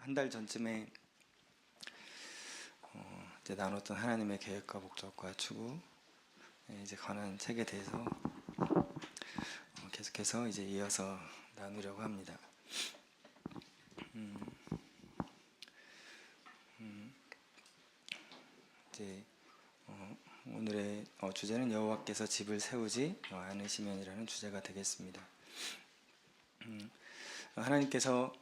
한 달 전쯤에 이제 나눴던 하나님의 계획과 목적과 추구 이제 관한 책에 대해서 계속해서 이제 이어서 나누려고 합니다. 이제 오늘의 주제는 여호와께서 집을 세우지 않으시면이라는 주제가 되겠습니다. 하나님께서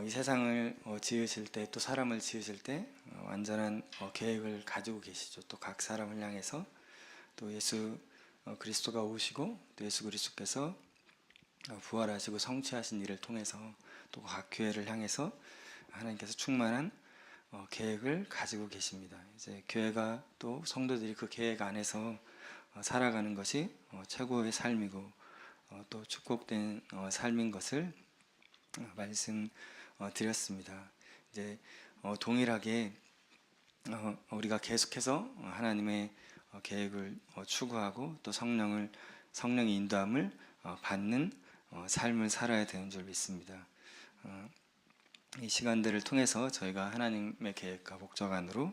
이 세상을 지으실 때, 또 사람을 지으실 때 완전한 계획을 가지고 계시죠. 또 각 사람을 향해서 또 예수 그리스도가 오시고 또 예수 그리스도께서 부활하시고 성취하신 일을 통해서 또 각 교회를 향해서 하나님께서 충만한 계획을 가지고 계십니다. 이제 교회가 또 성도들이 그 계획 안에서 살아가는 것이 최고의 삶이고 또 축복된 삶인 것을 말씀드렸습니다. 이제 동일하게 우리가 계속해서 하나님의 계획을 추구하고 또 성령의 인도함을 받는 삶을 살아야 되는 줄 믿습니다. 이 시간들을 통해서 저희가 하나님의 계획과 목적 안으로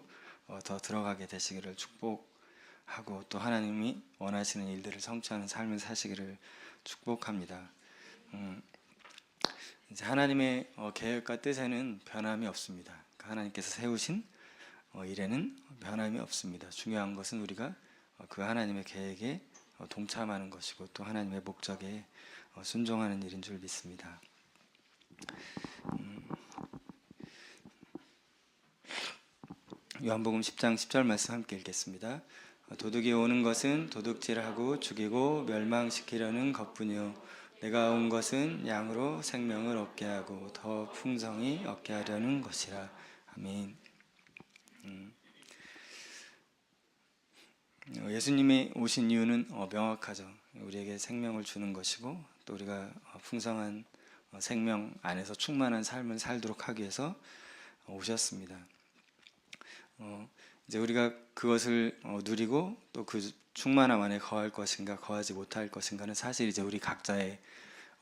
더 들어가게 되시기를 축복하고 또 하나님이 원하시는 일들을 성취하는 삶을 사시기를 축복합니다. 이제 하나님의 계획과 뜻에는 변함이 없습니다. 그러니까 하나님께서 세우신 일에는 변함이 없습니다. 중요한 것은 우리가 그 하나님의 계획에 동참하는 것이고 또 하나님의 목적에 순종하는 일인 줄 믿습니다. 요한복음 10장 10절 말씀 함께 읽겠습니다. 도둑이 오는 것은 도둑질하고 죽이고 멸망시키려는 것뿐이요 내가 온 것은 양으로 생명을 얻게 하고 더 풍성히 얻게 하려는 것이라. 아멘. 예수님이 오신 이유는 명확하죠. 우리에게 생명을 주는 것이고 또 우리가 풍성한 생명 안에서 충만한 삶을 살도록 하기 위해서 오셨습니다. 이제 우리가 그것을 누리고 또 그 충만함 안에 거할 것인가 거하지 못할 것인가는 사실 이제 우리 각자의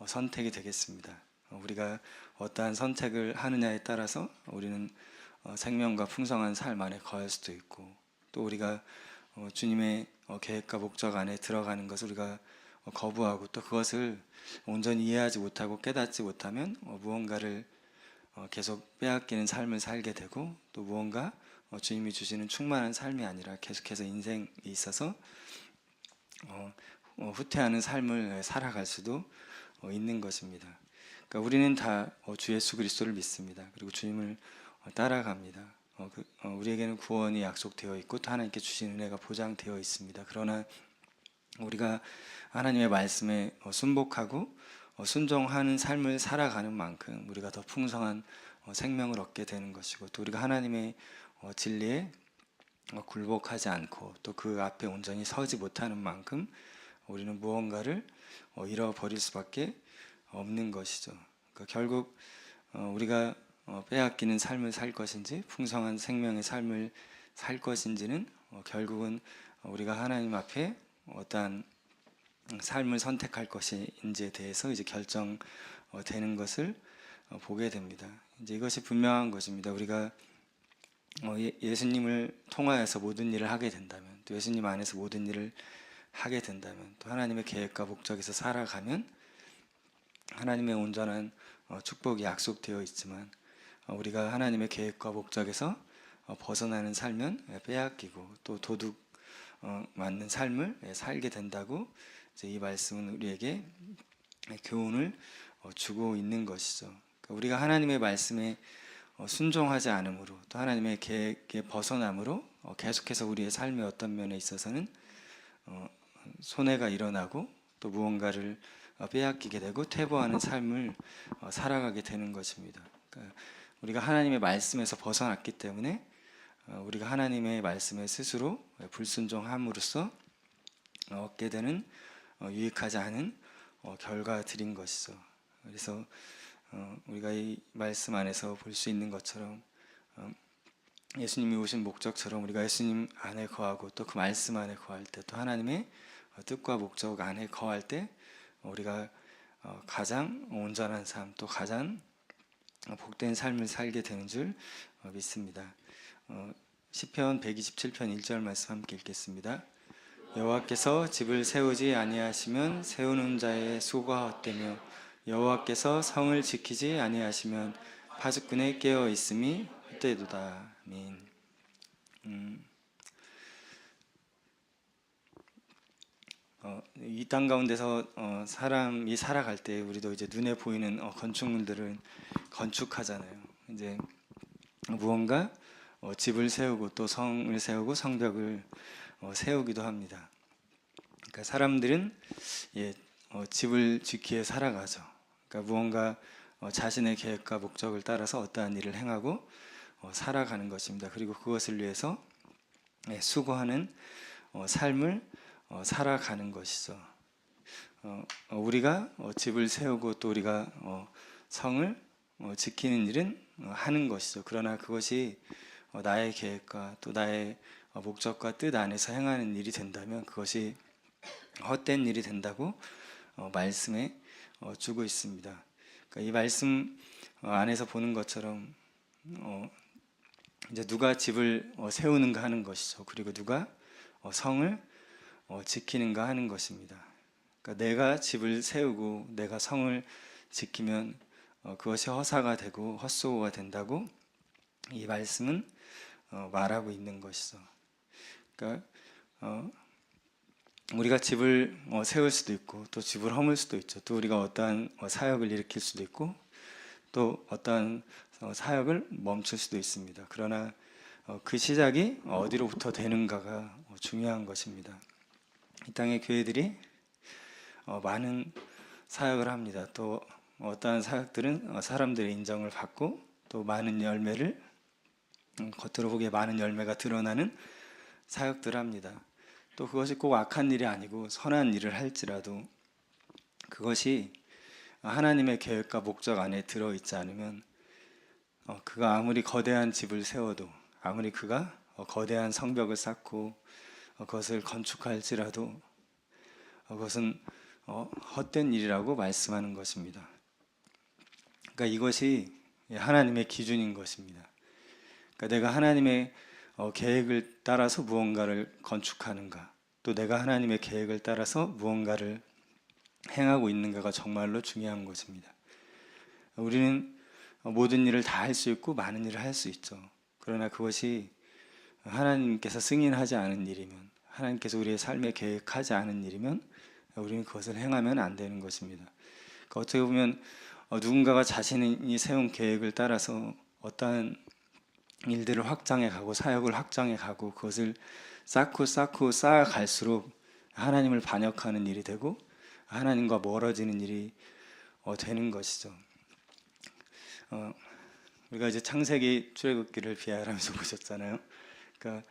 선택이 되겠습니다. 우리가 어떠한 선택을 하느냐에 따라서 우리는 생명과 풍성한 삶 안에 거할 수도 있고 또 우리가 주님의 계획과 목적 안에 들어가는 것을 우리가 거부하고 또 그것을 온전히 이해하지 못하고 깨닫지 못하면 무언가를 계속 빼앗기는 삶을 살게 되고 또 무언가 주님이 주시는 충만한 삶이 아니라 계속해서 인생에 있어서 후퇴하는 삶을 살아갈 수도 있는 것입니다. 그러니까 우리는 다 주 예수 그리스도를 믿습니다. 그리고 주님을 따라갑니다. 우리에게는 구원이 약속되어 있고 또 하나님께 주신 은혜가 보장되어 있습니다. 그러나 우리가 하나님의 말씀에 순복하고 순종하는 삶을 살아가는 만큼 우리가 더 풍성한 생명을 얻게 되는 것이고 또 우리가 하나님의 진리에 굴복하지 않고 또 그 앞에 온전히 서지 못하는 만큼 우리는 무언가를 잃어버릴 수밖에 없는 것이죠. 그러니까 결국 우리가 빼앗기는 삶을 살 것인지 풍성한 생명의 삶을 살 것인지는 결국은 우리가 하나님 앞에 어떠한 삶을 선택할 것인지에 대해서 이제 결정되는 것을 보게 됩니다. 이제 이것이 분명한 것입니다. 우리가 예수님을 통하여서 모든 일을 하게 된다면 또 예수님 안에서 모든 일을 하게 된다면 또 하나님의 계획과 목적에서 살아가면 하나님의 온전한 축복이 약속되어 있지만 우리가 하나님의 계획과 목적에서 벗어나는 삶은 빼앗기고 또 도둑 맞는 삶을 살게 된다고 이제 이 말씀은 우리에게 교훈을 주고 있는 것이죠. 그러니까 우리가 하나님의 말씀에 순종하지 않으므로 또 하나님의 계획에 벗어남으로 계속해서 우리의 삶의 어떤 면에 있어서는 손해가 일어나고 또 무언가를 빼앗기게 되고 퇴보하는 삶을 살아가게 되는 것입니다. 그러니까 우리가 하나님의 말씀에서 벗어났기 때문에 우리가 하나님의 말씀에 스스로 불순종함으로써 얻게 되는 유익하지 않은 결과들인 것이죠. 그래서 우리가 이 말씀 안에서 볼 수 있는 것처럼 예수님이 오신 목적처럼 우리가 예수님 안에 거하고 또 그 말씀 안에 거할 때 또 하나님의 뜻과 목적 안에 거할 때 우리가 가장 온전한 삶 또 가장 복된 삶을 살게 되는 줄 믿습니다. 시편 127편 1절 말씀 함께 읽겠습니다. 여호와께서 집을 세우지 아니하시면 세우는 자의 수고가 헛되며 여호와께서 성을 지키지 아니하시면 파수꾼의 깨어 있음이 헛되도다. 아멘. 이 땅 가운데서 사람이 살아갈 때 우리도 이제 눈에 보이는 건축물들을 건축하잖아요. 이제 무언가 집을 세우고 또 성을 세우고 성벽을 세우기도 합니다. 그러니까 사람들은 집을 지키에 살아가죠. 그러니까 무언가 자신의 계획과 목적을 따라서 어떠한 일을 행하고 살아가는 것입니다. 그리고 그것을 위해서 수고하는 삶을 살아가는 것이죠. 우리가 집을 세우고 또 우리가 성을 지키는 일은 하는 것이죠. 그러나 그것이 나의 계획과 또 나의 목적과 뜻 안에서 행하는 일이 된다면 그것이 헛된 일이 된다고 말씀해 주고 있습니다. 그러니까 이 말씀 안에서 보는 것처럼 이제 누가 집을 세우는가 하는 것이죠. 그리고 누가 성을 지키는가 하는 것입니다. 그러니까 내가 집을 세우고 내가 성을 지키면 그것이 허사가 되고 헛수고가 된다고 이 말씀은 말하고 있는 것이죠. 그러니까 우리가 집을 세울 수도 있고 또 집을 허물 수도 있죠. 또 우리가 어떠한 사역을 일으킬 수도 있고 또 어떠한 사역을 멈출 수도 있습니다. 그러나 그 시작이 어디로부터 되는가가 중요한 것입니다. 이 땅의 교회들이 많은 사역을 합니다. 또 어떠한 사역들은 사람들의 인정을 받고 또 많은 열매를 겉으로 보기에 많은 열매가 드러나는 사역들을 합니다. 또 그것이 꼭 악한 일이 아니고 선한 일을 할지라도 그것이 하나님의 계획과 목적 안에 들어있지 않으면 그가 아무리 거대한 집을 세워도 아무리 그가 거대한 성벽을 쌓고 그것을 건축할지라도 그것은 헛된 일이라고 말씀하는 것입니다. 그러니까 이것이 하나님의 기준인 것입니다. 그러니까 내가 하나님의 계획을 따라서 무언가를 건축하는가, 또 내가 하나님의 계획을 따라서 무언가를 행하고 있는가가 정말로 중요한 것입니다. 우리는 모든 일을 다 할 수 있고 많은 일을 할 수 있죠. 그러나 그것이 하나님께서 승인하지 않은 일이면, 하나님께서 우리의 삶에 계획하지 않은 일이면 우리는 그것을 행하면 안 되는 것입니다. 그러니까 어떻게 보면 누군가가 자신이 세운 계획을 따라서 어떠한 일들을 확장해 가고 사역을 확장해 가고 그것을 쌓고 쌓아갈수록 하나님을 반역하는 일이 되고 하나님과 멀어지는 일이 되는 것이죠. 우리가 이제 창세기 출애굽기를 비하하면서 보셨잖아요. 그러니까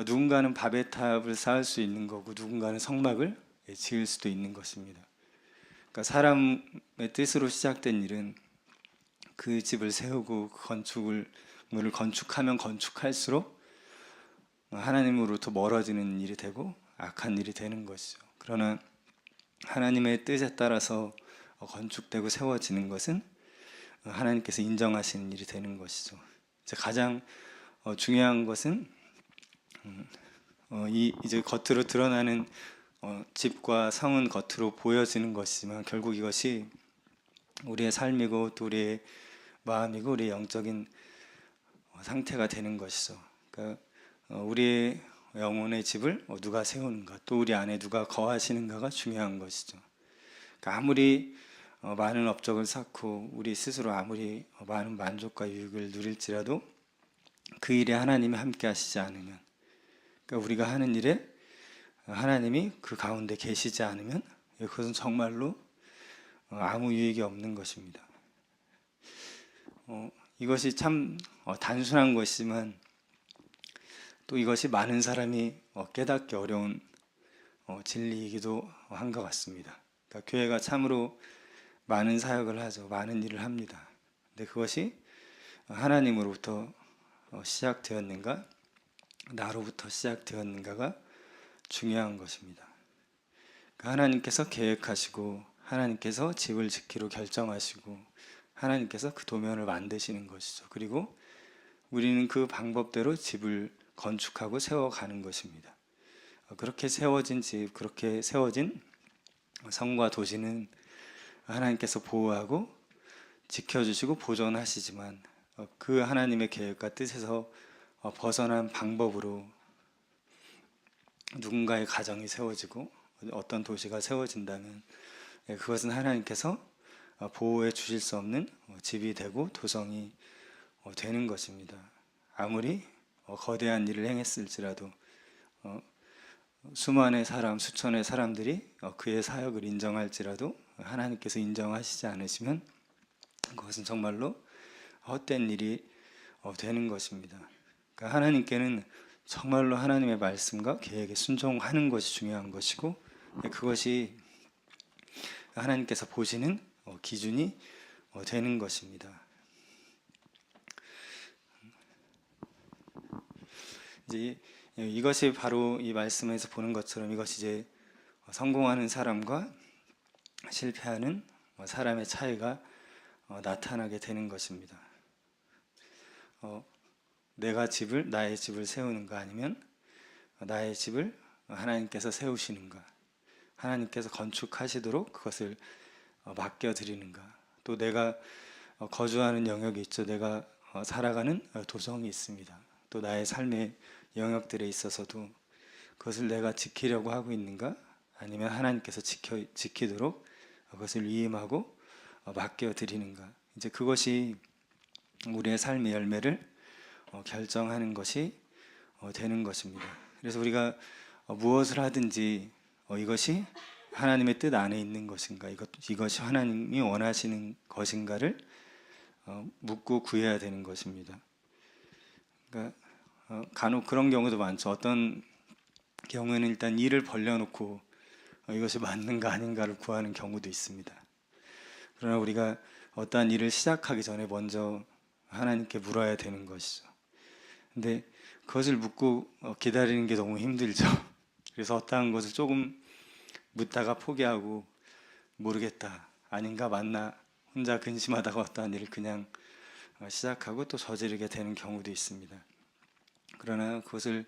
누군가는 바벨 탑을 쌓을 수 있는 거고 누군가는 성막을 지을 수도 있는 것입니다. 그러니까 사람의 뜻으로 시작된 일은 그 집을 세우고 그 건축을 건축하면 건축할수록 하나님으로부터 멀어지는 일이 되고 악한 일이 되는 것이죠. 그러나 하나님의 뜻에 따라서 건축되고 세워지는 것은 하나님께서 인정하시는 일이 되는 것이죠. 가장 중요한 것은 이제 겉으로 드러나는 집과 성은 겉으로 보여지는 것이지만 결국 이것이 우리의 삶이고 또 우리의 마음이고 우리의 영적인 상태가 되는 것이죠. 그러니까 우리의 영혼의 집을 누가 세우는가, 또 우리 안에 누가 거하시는가가 중요한 것이죠. 그러니까 아무리 많은 업적을 쌓고 우리 스스로 아무리 많은 만족과 유익을 누릴지라도 그 일에 하나님이 함께 하시지 않으면, 그러니까 우리가 하는 일에 하나님이 그 가운데 계시지 않으면 그것은 정말로 아무 유익이 없는 것입니다. 이것이 참 단순한 것이지만 또 이것이 많은 사람이 깨닫기 어려운 진리이기도 한 것 같습니다. 그러니까 교회가 참으로 많은 사역을 하죠. 많은 일을 합니다. 근데 그것이 하나님으로부터 시작되었는가, 나로부터 시작되었는가가 중요한 것입니다. 그러니까 하나님께서 계획하시고 하나님께서 집을 짓기로 결정하시고 하나님께서 그 도면을 만드시는 것이죠. 그리고 우리는 그 방법대로 집을 건축하고 세워가는 것입니다. 그렇게 세워진 집, 그렇게 세워진 성과 도시는 하나님께서 보호하고 지켜주시고 보존하시지만 그 하나님의 계획과 뜻에서 벗어난 방법으로 누군가의 가정이 세워지고 어떤 도시가 세워진다면 그것은 하나님께서 보호해 주실 수 없는 집이 되고 도성이 되는 것입니다. 아무리 거대한 일을 행했을지라도 수만의 사람, 수천의 사람들이 그의 사역을 인정할지라도 하나님께서 인정하시지 않으시면 그것은 정말로 헛된 일이 되는 것입니다. 그러니까 하나님께는 정말로 하나님의 말씀과 계획에 순종하는 것이 중요한 것이고 그것이 하나님께서 보시는 기준이 되는 것입니다. 이제 이것이 바로 이 말씀에서 보는 것처럼 이것이 이제 성공하는 사람과 실패하는 사람의 차이가 나타나게 되는 것입니다. 내가 나의 집을 세우는가 아니면 나의 집을 하나님께서 세우시는가, 하나님께서 건축하시도록 그것을 맡겨드리는가, 또 내가 거주하는 영역이 있죠. 내가 살아가는 도성이 있습니다. 또 나의 삶의 영역들에 있어서도 그것을 내가 지키려고 하고 있는가 아니면 하나님께서 지키도록 그것을 위임하고 맡겨드리는가, 이제 그것이 우리의 삶의 열매를 결정하는 것이 되는 것입니다. 그래서 우리가 무엇을 하든지 이것이 하나님의 뜻 안에 있는 것인가, 이것이 하나님이 원하시는 것인가를 묻고 구해야 되는 것입니다. 그러니까 간혹 그런 경우도 많죠. 어떤 경우에는 일단 일을 벌려놓고 이것이 맞는가 아닌가를 구하는 경우도 있습니다. 그러나 우리가 어떠한 일을 시작하기 전에 먼저 하나님께 물어야 되는 것이죠. 근데 그것을 묻고 기다리는 게 너무 힘들죠. 그래서 어떠한 것을 조금 묻다가 포기하고 모르겠다, 아닌가, 맞나, 혼자 근심하다가 어떠한 일을 그냥 시작하고 또 저지르게 되는 경우도 있습니다. 그러나 그것을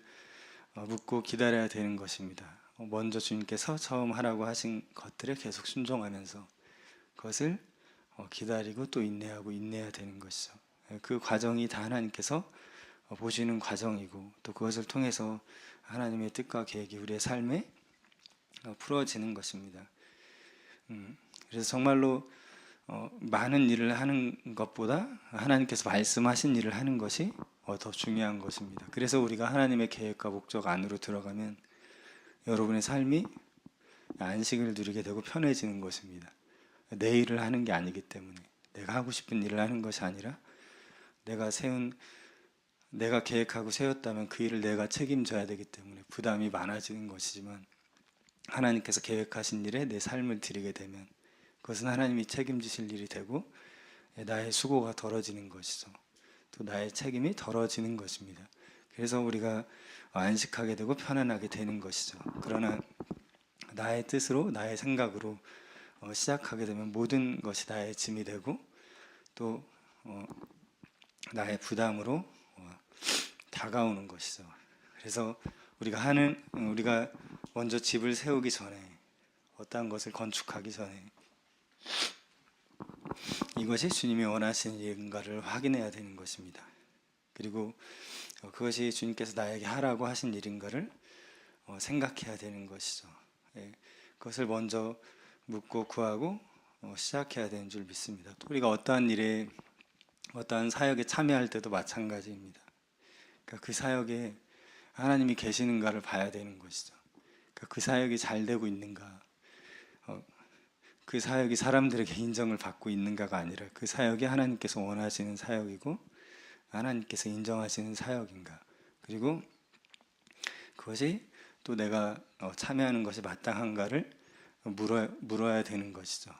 묻고 기다려야 되는 것입니다. 먼저 주님께서 처음 하라고 하신 것들에 계속 순종하면서 그것을 기다리고 또 인내해야 되는 것이죠. 그 과정이 다 하나님께서 보시는 과정이고 또 그것을 통해서 하나님의 뜻과 계획이 우리의 삶에 풀어지는 것입니다. 그래서 정말로 많은 일을 하는 것보다 하나님께서 말씀하신 일을 하는 것이 더 중요한 것입니다. 그래서 우리가 하나님의 계획과 목적 안으로 들어가면 여러분의 삶이 안식을 누리게 되고 편해지는 것입니다. 내 일을 하는 게 아니기 때문에, 내가 하고 싶은 일을 하는 것이 아니라 내가 계획하고 세웠다면 그 일을 내가 책임져야 되기 때문에 부담이 많아지는 것이지만, 하나님께서 계획하신 일에 내 삶을 드리게 되면 그것은 하나님이 책임지실 일이 되고 나의 수고가 덜어지는 것이죠. 또 나의 책임이 덜어지는 것입니다. 그래서 우리가 안식하게 되고 편안하게 되는 것이죠. 그러나 나의 뜻으로, 나의 생각으로 시작하게 되면 모든 것이 나의 짐이 되고 또 나의 부담으로 다가오는 것이죠. 그래서 우리가 먼저 집을 세우기 전에, 어떠한 것을 건축하기 전에 이것이 주님이 원하시는 일인가를 확인해야 되는 것입니다. 그리고 그것이 주님께서 나에게 하라고 하신 일인가를 생각해야 되는 것이죠. 그것을 먼저 묻고 구하고 시작해야 되는 줄 믿습니다. 또 우리가 어떠한 일에, 어떠한 사역에 참여할 때도 마찬가지입니다. 그러니까 그 사역에 하나님이 계시는가를 봐야 되는 것이죠. 그러니까 그 사역이 잘 되고 있는가, 그 사역이 사람들에게 인정을 받고 있는가가 아니라 그 사역이 하나님께서 원하시는 사역이고 하나님께서 인정하시는 사역인가, 그리고 그것이 또 내가 참여하는 것이 마땅한가를 물어야 되는 것이죠.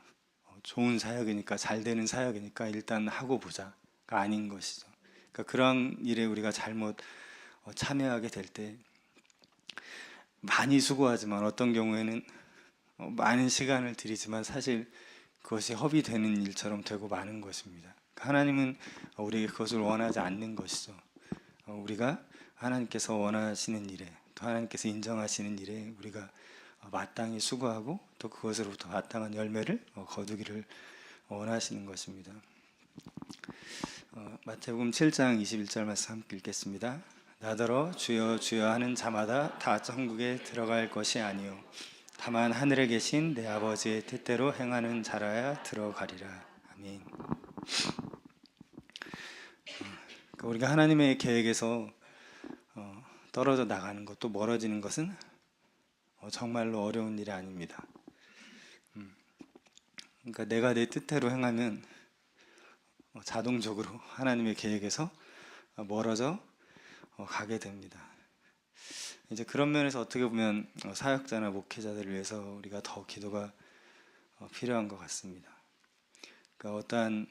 좋은 사역이니까, 잘 되는 사역이니까 일단 하고 보자가 아닌 것이죠. 그러니까 그런 일에 우리가 잘못 참여하게 될 때 많이 수고하지만, 어떤 경우에는 많은 시간을 들이지만 사실 그것이 허비되는 일처럼 되고 마는 것입니다. 하나님은 우리에게 그것을 원하지 않는 것이죠. 우리가 하나님께서 원하시는 일에, 또 하나님께서 인정하시는 일에 우리가 마땅히 수고하고 또 그것으로부터 마땅한 열매를 거두기를 원하시는 것입니다. 마태복음 7장 21절 말씀 함께 읽겠습니다. 나더러 주여 주여 하는 자마다 다 천국에 들어갈 것이 아니요 다만 하늘에 계신 내 아버지의 뜻대로 행하는 자라야 들어가리라. 아멘. 우리가 하나님의 계획에서 떨어져 나가는 것, 또 멀어지는 것은 정말로 어려운 일이 아닙니다. 그러니까 내가 내 뜻대로 행하면 자동적으로 하나님의 계획에서 멀어져 가게 됩니다. 이제 그런 면에서 어떻게 보면 사역자나 목회자들을 위해서 우리가 더 기도가 필요한 것 같습니다. 그러니까 어떠한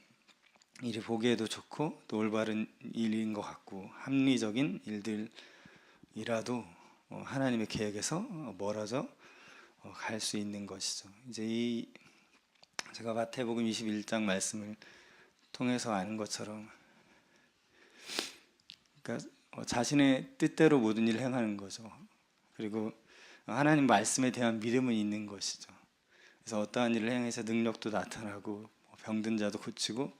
일이 보기에도 좋고 또 올바른 일인 것 같고 합리적인 일들이라도 하나님의 계획에서 멀어져 갈 수 있는 것이죠. 이제 제가 마태복음 21장 말씀을 통해서 아는 것처럼, 그러니까 자신의 뜻대로 모든 일을 행하는 거죠. 그리고 하나님 말씀에 대한 믿음은 있는 것이죠. 그래서 어떠한 일을 행해서 능력도 나타나고 병든 자도 고치고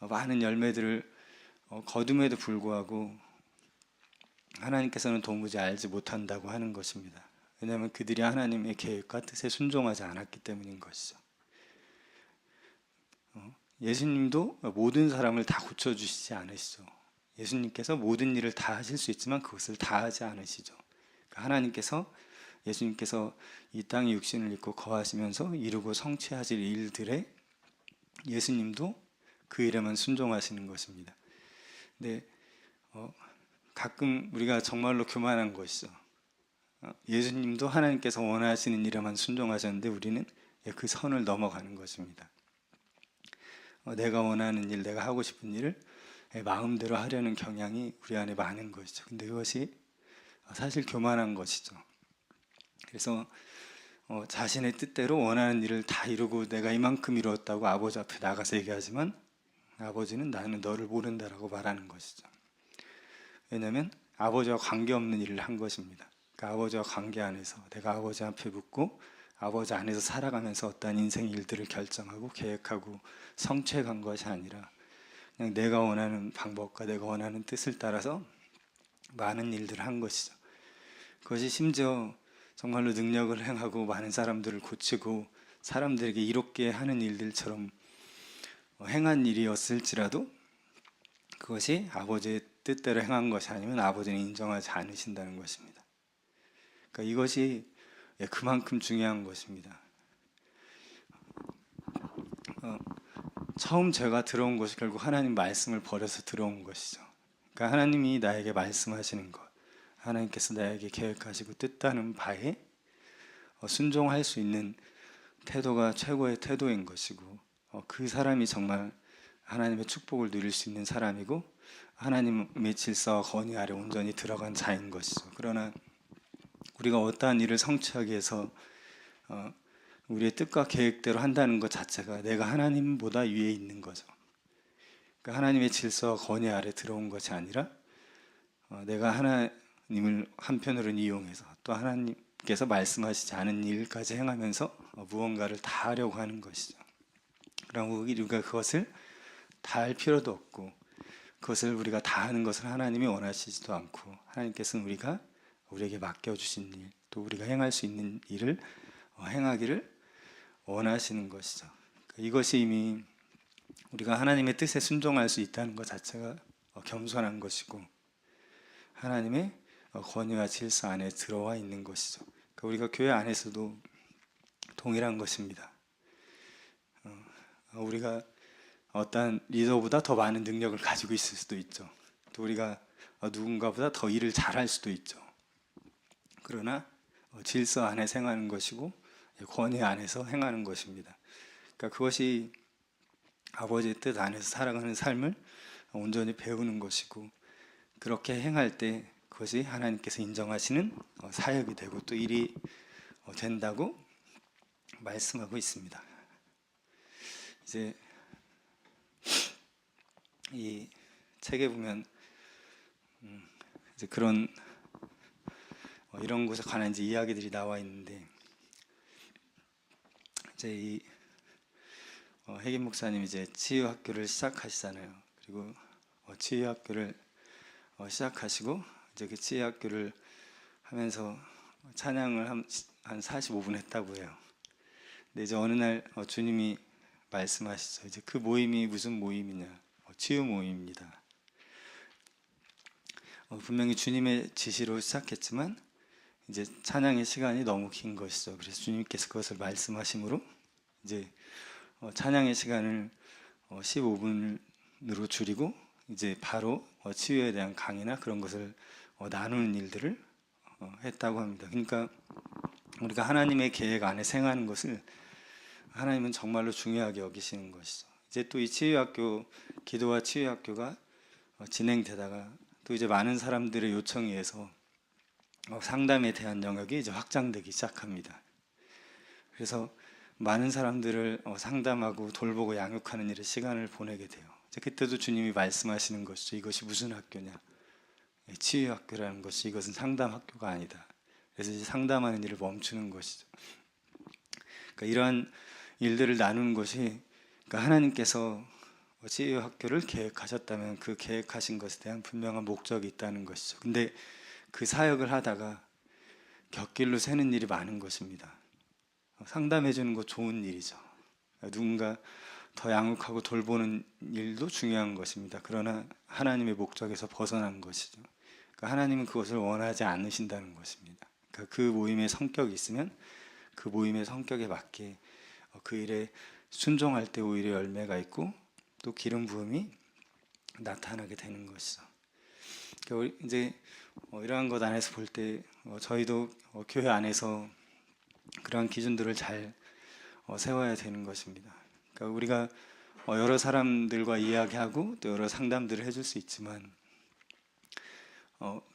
많은 열매들을 거둠에도 불구하고 하나님께서는 도무지 알지 못한다고 하는 것입니다. 왜냐하면 그들이 하나님의 계획과 뜻에 순종하지 않았기 때문인 것이죠. 예수님도 모든 사람을 다 고쳐주시지 않으시죠. 예수님께서 모든 일을 다 하실 수 있지만 그것을 다 하지 않으시죠. 예수님께서 이 땅에 육신을 입고 거하시면서 이루고 성취하실 일들에 예수님도 그 일에만 순종하시는 것입니다. 근데 가끔 우리가 정말로 교만한 것이죠. 예수님도 하나님께서 원하시는 일에만 순종하셨는데 우리는 그 선을 넘어가는 것입니다. 내가 원하는 일, 내가 하고 싶은 일을 마음대로 하려는 경향이 우리 안에 많은 것이죠. 근데 그것이 사실 교만한 것이죠. 그래서 자신의 뜻대로 원하는 일을 다 이루고 내가 이만큼 이루었다고 아버지 앞에 나가서 얘기하지만 아버지는 나는 너를 모른다라고 말하는 것이죠. 왜냐하면 아버지와 관계없는 일을 한 것입니다. 그러니까 아버지와 관계 안에서 내가 아버지 앞에 묻고 아버지 안에서 살아가면서 어떠한 인생 일들을 결정하고 계획하고 성취해 간 것이 아니라 그냥 내가 원하는 방법과 내가 원하는 뜻을 따라서 많은 일들을 한 것이죠. 그것이 심지어 정말로 능력을 행하고 많은 사람들을 고치고 사람들에게 이롭게 하는 일들처럼 행한 일이었을지라도 그것이 아버지의 뜻대로 행한 것이 아니면 아버지는 인정하지 않으신다는 것입니다. 그러니까 이것이 그만큼 중요한 것입니다. 처음 제가 들어온 것이 결국 하나님 말씀을 버려서 들어온 것이죠. 그러니까 하나님이 나에게 말씀하시는 것, 하나님께서 나에게 계획하시고 뜻하는 바에 순종할 수 있는 태도가 최고의 태도인 것이고 그 사람이 정말 하나님의 축복을 누릴 수 있는 사람이고 하나님의 질서와 권위 아래 온전히 들어간 자인 것이죠. 그러나 우리가 어떠한 일을 성취하기 위해서 우리의 뜻과 계획대로 한다는 것 자체가 내가 하나님보다 위에 있는 거죠. 그러니까 하나님의 질서와 권위 아래 들어온 것이 아니라 내가 하나님을 한편으로는 이용해서 또 하나님께서 말씀하시지 않은 일까지 행하면서 무언가를 다 하려고 하는 것이죠. 그럼 우리가 그것을 다 할 필요도 없고 그것을 우리가 다 하는 것을 하나님이 원하시지도 않고 하나님께서는 우리에게 맡겨주신 일, 또 우리가 행할 수 있는 일을 행하기를 원하시는 것이죠. 이것이 이미 우리가 하나님의 뜻에 순종할 수 있다는 것 자체가 겸손한 것이고 하나님의 권위와 질서 안에 들어와 있는 것이죠. 우리가 교회 안에서도 동일한 것입니다. 우리가 어떤 리더보다 더 많은 능력을 가지고 있을 수도 있죠. 또 우리가 누군가보다 더 일을 잘할 수도 있죠. 그러나 질서 안에 행하는 것이고 권위 안에서 행하는 것입니다. 그러니까 그것이 아버지의 뜻 안에서 살아가는 삶을 온전히 배우는 것이고 그렇게 행할 때 그것이 하나님께서 인정하시는 사역이 되고 또 일이 된다고 말씀하고 있습니다. 이제 이 책에 보면 이제 그런 이런 곳에 관한 이제 이야기들이 나와 있는데, 이제 이 핵임 목사님 이제 치유 학교를 시작하시잖아요. 그리고 치유 학교를 시작하시고 이제 그 치유 학교를 하면서 찬양을 한 45분 했다고 해요. 근데 이제 어느 날 주님이 말씀하시죠. 이제 그 모임이 무슨 모임이냐? 치유 모임입니다. 분명히 주님의 지시로 시작했지만 이제 찬양의 시간이 너무 긴 것이죠. 그래서 주님께서 그것을 말씀하심으로 이제 찬양의 시간을 15분으로 줄이고 이제 바로 치유에 대한 강의나 그런 것을 나누는 일들을 했다고 합니다. 그러니까 우리가 하나님의 계획 안에 생활하는 것을 하나님은 정말로 중요하게 여기시는 것이죠. 이제 또 이 치유학교, 기도와 치유학교가 진행되다가 또 이제 많은 사람들의 요청에 의해서 상담에 대한 영역이 이제 확장되기 시작합니다. 그래서 많은 사람들을 상담하고 돌보고 양육하는 일에 시간을 보내게 돼요. 이제 그때도 주님이 말씀하시는 것이죠. 이것이 무슨 학교냐? 치유학교라는 것이, 이것은 상담학교가 아니다. 그래서 이제 상담하는 일을 멈추는 것이죠. 그러니까 이러한 일들을 나누는 것이, 그러니까 하나님께서 치유학교를 계획하셨다면 그 계획하신 것에 대한 분명한 목적이 있다는 것이죠. 근데 그 사역을 하다가 곁길로 새는 일이 많은 것입니다. 상담해 주는 거 좋은 일이죠. 누군가 더 양육하고 돌보는 일도 중요한 것입니다. 그러나 하나님의 목적에서 벗어난 것이죠. 그러니까 하나님은 그것을 원하지 않으신다는 것입니다. 그러니까 그 모임의 성격이 있으면 그 모임의 성격에 맞게 그 일에 순종할 때 오히려 열매가 있고 또 기름 부음이 나타나게 되는 것이죠. 그러니까 이제 이러한 것 안에서 볼 때 저희도 교회 안에서 그러한 기준들을 잘 세워야 되는 것입니다. 그러니까 우리가 여러 사람들과 이야기하고 또 여러 상담들을 해줄 수 있지만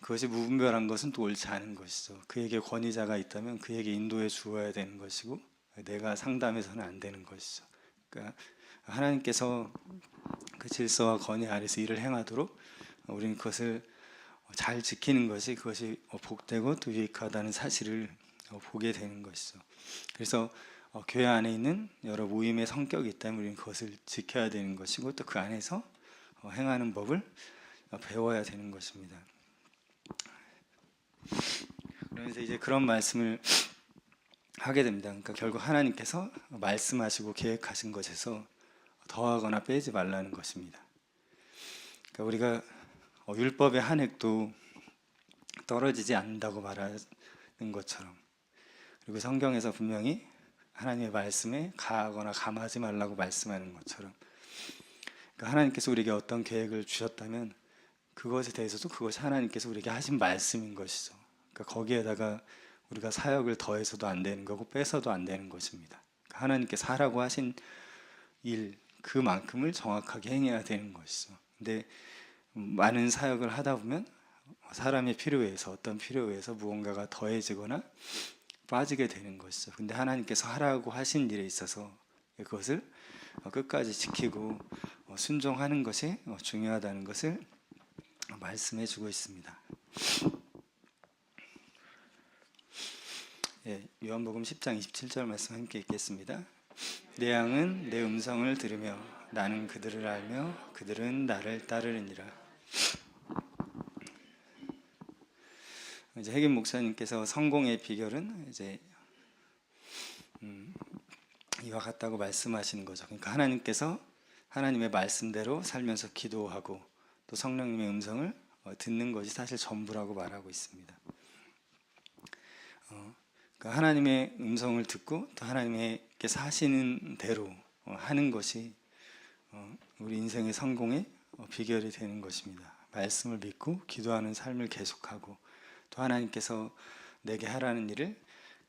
그것이 무분별한 것은 또 옳지 않은 것이죠. 그에게 권위자가 있다면 그에게 인도해 주어야 되는 것이고 내가 상담해서는 안 되는 것이죠. 그러니까 하나님께서 그 질서와 권위 아래서 일을 행하도록 우리는 그것을 잘 지키는 것이, 그것이 복되고 또 유익하다는 사실을 보게 되는 것이죠. 그래서 교회 안에 있는 여러 모임의 성격이 있다면 우리는 그것을 지켜야 되는 것이고 또 그 안에서 행하는 법을 배워야 되는 것입니다. 그러면서 이제 그런 말씀을 하게 됩니다. 그러니까 결국 하나님께서 말씀하시고 계획하신 것에서 더하거나 빼지 말라는 것입니다. 그러니까 우리가 율법의 한 획도 떨어지지 않는다고 말하는 것처럼, 그리고 성경에서 분명히 하나님의 말씀에 가하거나 감하지 말라고 말씀하는 것처럼, 그러니까 하나님께서 우리에게 어떤 계획을 주셨다면 그것에 대해서도 그것이 하나님께서 우리에게 하신 말씀인 것이죠. 그러니까 거기에다가 우리가 사역을 더해서도 안 되는 거고 빼서도 안 되는 것입니다. 그러니까 하나님께서 하라고 하신 일 그만큼을 정확하게 행해야 되는 것이죠. 근데 많은 사역을 하다 보면 사람의 필요에 의해서, 어떤 필요에 의해서 무언가가 더해지거나 빠지게 되는 것이죠. 근데 하나님께서 하라고 하신 일에 있어서 그것을 끝까지 지키고 순종하는 것이 중요하다는 것을 말씀해 주고 있습니다. 요한복음 10장 27절 말씀 함께 읽겠습니다. 내 양은 내 음성을 들으며 나는 그들을 알며 그들은 나를 따르느니라. 이제 핵임 목사님께서 성공의 비결은 이제 이와 같다고 말씀하시는 거죠. 그러니까 하나님께서 하나님의 말씀대로 살면서 기도하고 또 성령님의 음성을 듣는 것이 사실 전부라고 말하고 있습니다. 그러니까 하나님의 음성을 듣고 또 하나님께서 하시는 대로 하는 것이 우리 인생의 성공의 비결이 되는 것입니다. 말씀을 믿고 기도하는 삶을 계속하고 또 하나님께서 내게 하라는 일을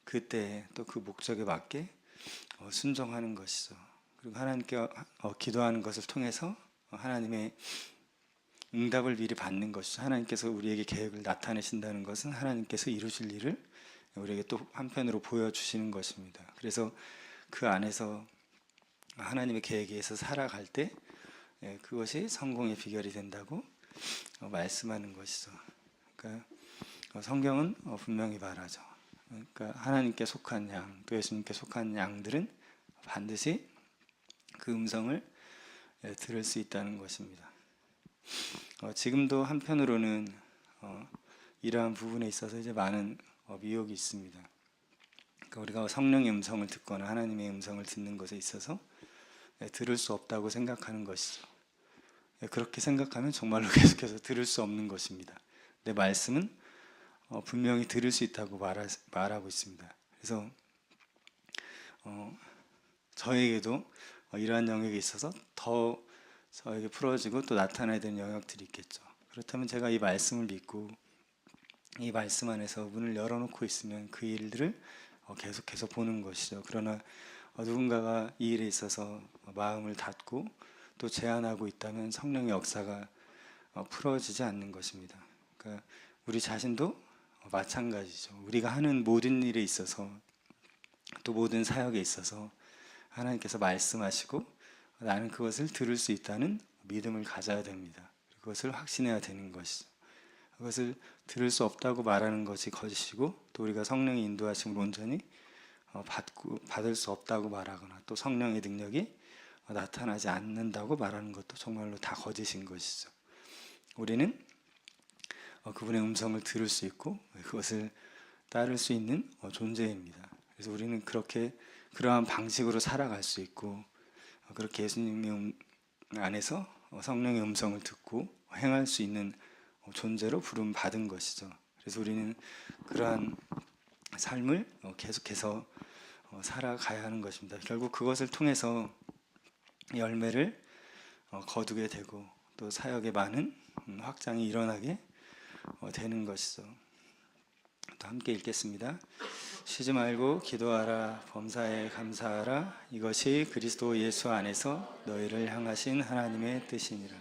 그때 또 그 목적에 맞게 순종하는 것이죠. 그리고 하나님께 기도하는 것을 통해서 하나님의 응답을 미리 받는 것이죠. 하나님께서 우리에게 계획을 나타내신다는 것은 하나님께서 이루실 일을 우리에게 또 한편으로 보여주시는 것입니다. 그래서 그 안에서 하나님의 계획에 의해서 살아갈 때 그것이 성공의 비결이 된다고 말씀하는 것이죠. 그러니까 성경은 분명히 말하죠. 그러니까 하나님께 속한 양, 또 예수님께 속한 양들은 반드시 그 음성을 들을 수 있다는 것입니다. 지금도 한편으로는 이러한 부분에 있어서 이제 많은 미혹이 있습니다. 그러니까 우리가 성령의 음성을 듣거나 하나님의 음성을 듣는 것에 있어서 들을 수 없다고 생각하는 것이죠. 그렇게 생각하면 정말로 계속해서 들을 수 없는 것입니다. 내 말씀은 분명히 들을 수 있다고 말하고 있습니다. 그래서 저에게도 이러한 영역에 있어서 더 저에게 풀어지고 또 나타나야 되는 영역들이 있겠죠. 그렇다면 제가 이 말씀을 믿고 이 말씀 안에서 문을 열어놓고 있으면 그 일들을 계속해서 보는 것이죠. 그러나 누군가가 이 일에 있어서 마음을 닫고 또 제한하고 있다면 성령의 역사가 풀어지지 않는 것입니다. 그러니까 우리 자신도 마찬가지죠. 우리가 하는 모든 일에 있어서 또 모든 사역에 있어서 하나님께서 말씀하시고 나는 그것을 들을 수 있다는 믿음을 가져야 됩니다. 그것을 확신해야 되는 것이죠. 그것을 들을 수 없다고 말하는 것이 거짓이고 또 우리가 성령의 인도하심을 온전히 받을 수 없다고 말하거나 또 성령의 능력이 나타나지 않는다고 말하는 것도 정말로 다 거짓인 것이죠. 우리는 그분의 음성을 들을 수 있고 그것을 따를 수 있는 존재입니다. 그래서 우리는 그렇게 그러한 방식으로 살아갈 수 있고 그렇게 예수님의 안에서 성령의 음성을 듣고 행할 수 있는 존재로 부름 받은 것이죠. 그래서 우리는 그러한 삶을 계속해서 살아가야 하는 것입니다. 결국 그것을 통해서 열매를 거두게 되고 또 사역의 많은 확장이 일어나게 되는 것이죠. 또 함께 읽겠습니다. 쉬지 말고 기도하라. 범사에 감사하라. 이것이 그리스도 예수 안에서 너희를 향하신 하나님의 뜻이니라.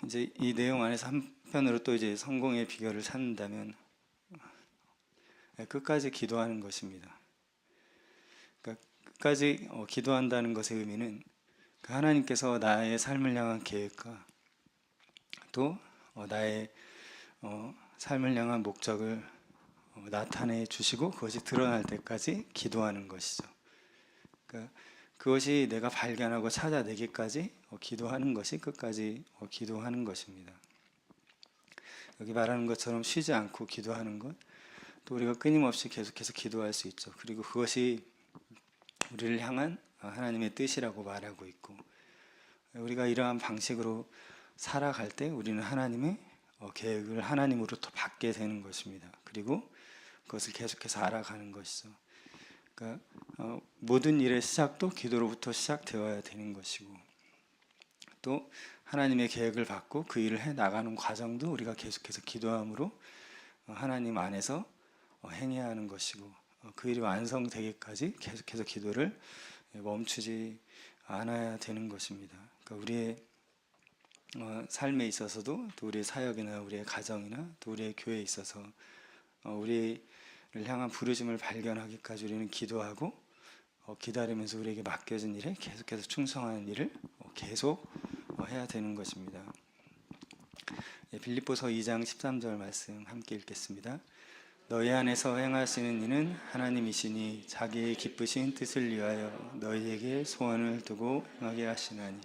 이제 이 내용 안에서 한편으로 또 이제 성공의 비결을 찾는다면 끝까지 기도하는 것입니다. 그러니까 끝까지 기도한다는 것의 의미는 하나님께서 나의 삶을 향한 계획과 또 나의 삶을 향한 목적을 나타내 주시고 그것이 드러날 때까지 기도하는 것이죠. 그러니까 그것이 내가 발견하고 찾아내기까지 기도하는 것이 끝까지 기도하는 것입니다. 여기 말하는 것처럼 쉬지 않고 기도하는 것, 또 우리가 끊임없이 계속해서 기도할 수 있죠. 그리고 그것이 우리를 향한 하나님의 뜻이라고 말하고 있고 우리가 이러한 방식으로 살아갈 때 우리는 하나님의 계획을 하나님으로부터 받게 되는 것입니다. 그리고 그것을 계속해서 알아가는 것이죠. 그러니까 모든 일의 시작도 기도로부터 시작되어야 되는 것이고 또 하나님의 계획을 받고 그 일을 해나가는 과정도 우리가 계속해서 기도함으로 하나님 안에서 행해야 하는 것이고 그 일이 완성되기까지 계속해서 기도를 멈추지 않아야 되는 것입니다. 그러니까 우리의 삶에 있어서도 또 우리의 사역이나 우리의 가정이나 또 우리의 교회에 있어서 우리를 향한 부르심을 발견하기까지 우리는 기도하고 기다리면서 우리에게 맡겨진 일에 계속해서 충성하는 일을 계속 해야 되는 것입니다. 빌립보서 2장 13절 말씀 함께 읽겠습니다. 너희 안에서 행하시는 이는 하나님이시니 자기의 기쁘신 뜻을 위하여 너희에게 소원을 두고 행하게 하시나니.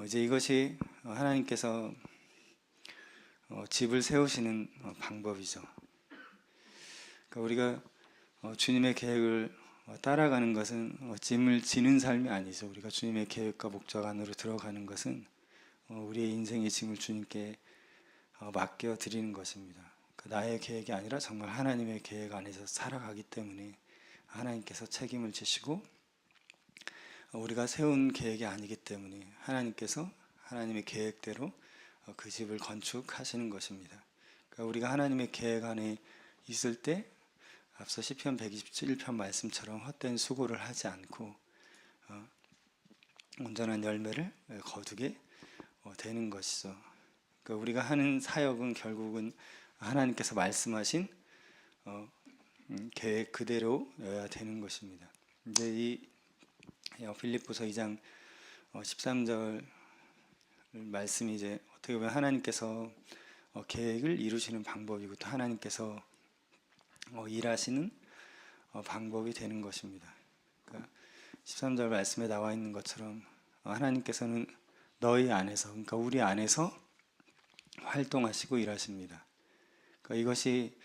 이제 이것이 하나님께서 집을 세우시는 방법이죠. 그러니까 우리가 주님의 계획을 따라가는 것은 짐을 지는 삶이 아니죠. 우리가 주님의 계획과 목적 안으로 들어가는 것은 우리의 인생의 짐을 주님께 맡겨드리는 것입니다. 나의 계획이 아니라 정말 하나님의 계획 안에서 살아가기 때문에 하나님께서 책임을 지시고 우리가 세운 계획이 아니기 때문에 하나님께서 하나님의 계획대로 그 집을 건축하시는 것입니다. 그러니까 우리가 하나님의 계획 안에 있을 때 앞서 시편 127편 말씀처럼 헛된 수고를 하지 않고 온전한 열매를 거두게 되는 것이죠. 그러니까 우리가 하는 사역은 결국은 하나님께서 말씀하신 계획 그대로여야 되는 것입니다. 근데 이 빌립보서 2장 13절 말씀이 이제 어떻게 보면 하나님께서 계획을 이루시는 방법이고 또 하나님께서 일하시는 방법이 되는 것입니다. 그러니까 13절 말씀에 나와 있는 것처럼 하나님께서는 너희 안에서, 그러니까 우리 안에서 활동하시고 일하십니다. 그러니까 이것이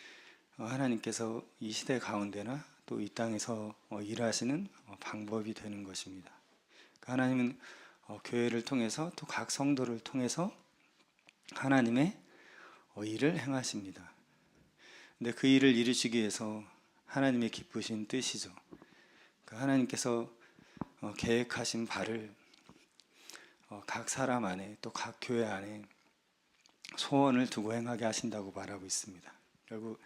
하나님께서 이 시대 가운데나 또 이 땅에서 일하시는 방법이 되는 것입니다. 그러니까 하나님은 교회를 통해서 또 각 성도를 통해서 하나님의 일을 행하십니다. 근데 그 일을 이루시기 위해서 하나님의 기쁘신 뜻이죠. 그러니까 하나님께서 계획하신 바를 각 사람 안에 또 각 교회 안에 소원을 두고 행하게 하신다고 말하고 있습니다. 결국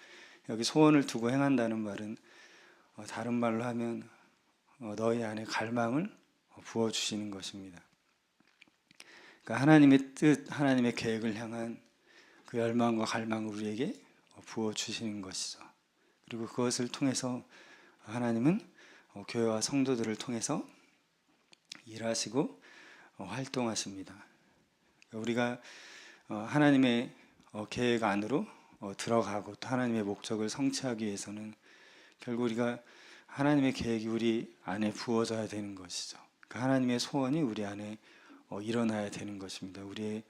여기 소원을 두고 행한다는 말은 다른 말로 하면 너희 안에 갈망을 부어주시는 것입니다. 그러니까 하나님의 뜻, 하나님의 계획을 향한 그 열망과 갈망을 우리에게 부어주시는 것이죠. 그리고 그것을 통해서 하나님은 교회와 성도들을 통해서 일하시고 활동하십니다. 우리가 하나님의 계획 안으로 들어가고 또 하나님의 목적을 성취하기 위해서는 결국 우리가 하나님의 계획이 우리 안에 부어져야 되는 것이죠. 그러니까 하나님의 소원이 우리 안에 일어나야 되는 것입니다. 우리의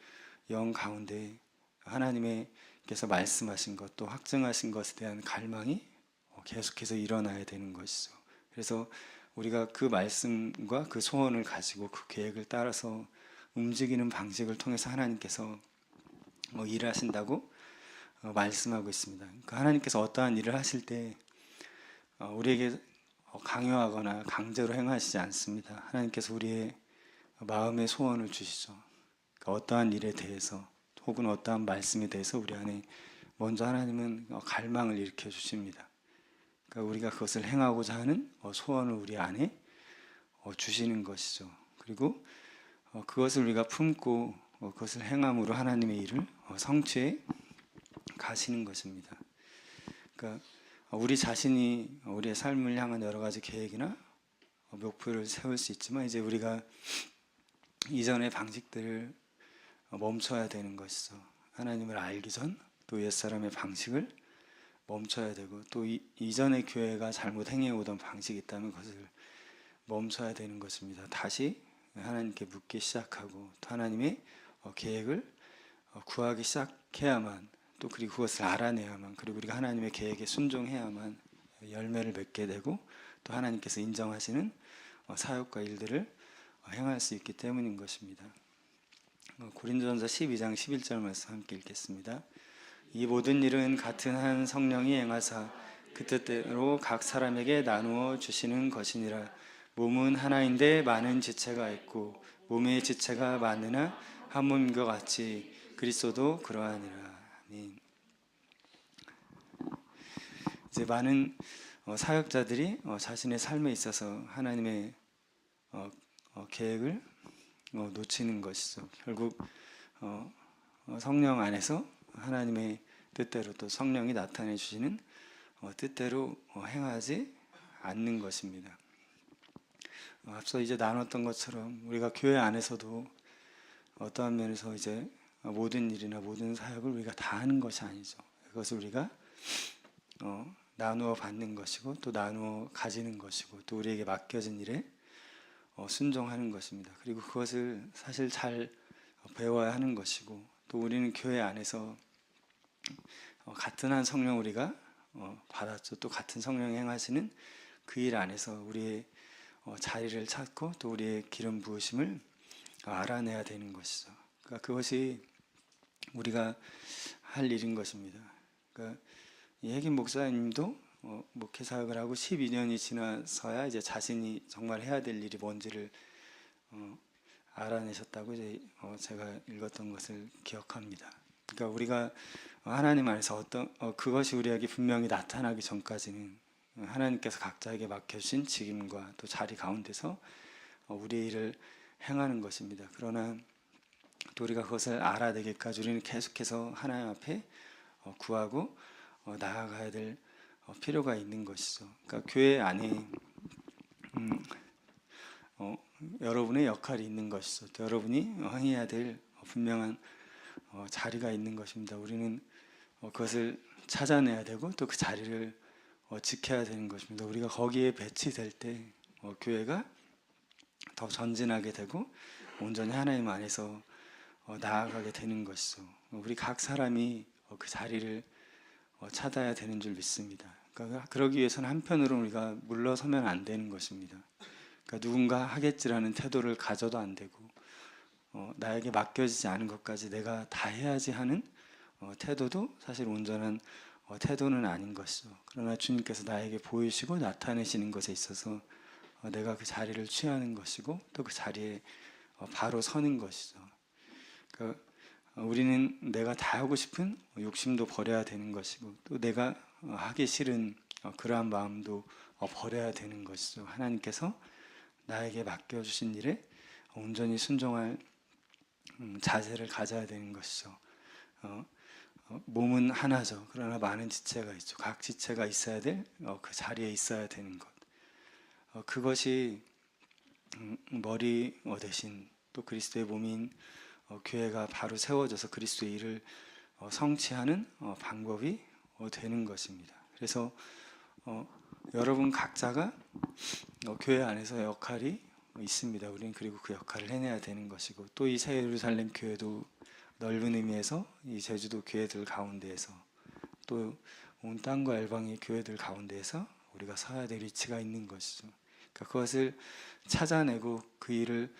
영 가운데 하나님께서 말씀하신 것 또 확증하신 것에 대한 갈망이 계속해서 일어나야 되는 것이죠. 그래서 우리가 그 말씀과 그 소원을 가지고 그 계획을 따라서 움직이는 방식을 통해서 하나님께서 일하신다고 말씀하고 있습니다. 그러니까 하나님께서 어떠한 일을 하실 때 우리에게 강요하거나 강제로 행하시지 않습니다. 하나님께서 우리의 마음의 소원을 주시죠. 그러니까 어떠한 일에 대해서 혹은 어떠한 말씀에 대해서 우리 안에 먼저 하나님은 갈망을 일으켜 주십니다. 그러니까 우리가 그것을 행하고자 하는 소원을 우리 안에 주시는 것이죠. 그리고 그것을 우리가 품고 그것을 행함으로 하나님의 일을 성취해 가시는 것입니다. 그러니까 우리 자신이 우리의 삶을 향한 여러 가지 계획이나 목표를 세울 수 있지만 이제 우리가 이전의 방식들을 멈춰야 되는 것이죠. 하나님을 알기 전 또 옛사람의 방식을 멈춰야 되고 또 이전의 교회가 잘못 행해오던 방식이 있다면 그것을 멈춰야 되는 것입니다. 다시 하나님께 묻기 시작하고 또 하나님의 계획을 구하기 시작해야만 또 그리고 그것을 알아내야만 그리고 우리가 하나님의 계획에 순종해야만 열매를 맺게 되고 또 하나님께서 인정하시는 사역과 일들을 행할 수 있기 때문인 것입니다. 고린도전서 12장 11절 말씀 함께 읽겠습니다. 이 모든 일은 같은 한 성령이 행하사 그 뜻대로 각 사람에게 나누어 주시는 것이니라. 몸은 하나인데 많은 지체가 있고 몸의 지체가 많으나 한 몸인 것 같이 그리스도도 그러하니라. 아멘. 이제 많은 사역자들이 자신의 삶에 있어서 하나님의 계획을 놓치는 것이죠. 결국 성령 안에서 하나님의 뜻대로 또 성령이 나타내 주시는 뜻대로 행하지 않는 것입니다. 앞서 이제 나눴던 것처럼 우리가 교회 안에서도 어떠한 면에서 이제 모든 일이나 모든 사역을 우리가 다 하는 것이 아니죠. 그것을 우리가 나누어 받는 것이고 또 나누어 가지는 것이고 또 우리에게 맡겨진 일에 순종하는 것입니다. 그리고 그것을 사실 잘 배워야 하는 것이고 또 우리는 교회 안에서 같은 한 성령 우리가 받았죠. 또 같은 성령 행하시는 그 일 안에서 우리의 자리를 찾고 또 우리의 기름 부으심을 알아내야 되는 것이죠. 그러니까 그것이 우리가 할 일인 것입니다. 그러니까 이 핵임 목사님도 목회 사역을 하고 12년이 지나서야 이제 자신이 정말 해야 될 일이 뭔지를 알아내셨다고 이제 제가 읽었던 것을 기억합니다. 그러니까 우리가 하나님 안에서 그것이 우리에게 분명히 나타나기 전까지는 하나님께서 각자에게 맡겨주신 직임과 또 자리 가운데서 우리의 일을 행하는 것입니다. 그러나 또 우리가 그것을 알아내기까지 우리는 계속해서 하나님 앞에 구하고 나아가야 될 필요가 있는 것이죠. 그러니까 교회 안에 여러분의 역할이 있는 것이죠. 또 여러분이 행해야 될 분명한 자리가 있는 것입니다. 우리는 그것을 찾아내야 되고 또 그 자리를 지켜야 되는 것입니다. 우리가 거기에 배치될 때 교회가 더 전진하게 되고 온전히 하나님 안에서 나아가게 되는 것이죠. 우리 각 사람이 그 자리를 찾아야 되는 줄 믿습니다. 그러니까 그러기 위해서는 한편으로는 우리가 물러서면 안 되는 것입니다. 그러니까 누군가 하겠지라는 태도를 가져도 안 되고 나에게 맡겨지지 않은 것까지 내가 다 해야지 하는 태도도 사실 온전한 태도는 아닌 것이죠. 그러나 주님께서 나에게 보이시고 나타내시는 것에 있어서 내가 그 자리를 취하는 것이고 또 그 자리에 바로 서는 것이죠. 그러니까 우리는 내가 다 하고 싶은 욕심도 버려야 되는 것이고 또 내가 하기 싫은 그러한 마음도 버려야 되는 것이죠. 하나님께서 나에게 맡겨주신 일에 온전히 순종할 자세를 가져야 되는 것이죠. 몸은 하나죠. 그러나 많은 지체가 있죠. 각 지체가 있어야 될 그 자리에 있어야 되는 것. 그것이 머리 대신 또 그리스도의 몸인 교회가 바로 세워져서 그리스도의 일을 성취하는 방법이 되는 것입니다. 그래서 여러분 각자가 교회 안에서 역할이 있습니다. 우리는 그리고 그 역할을 해내야 되는 것이고 또 이 새 예루살렘 교회도 넓은 의미에서 이 제주도 교회들 가운데에서 또 온 땅과 열방의 교회들 가운데에서 우리가 서야 될 위치가 있는 것이죠. 그러니까 그것을 찾아내고 그 일을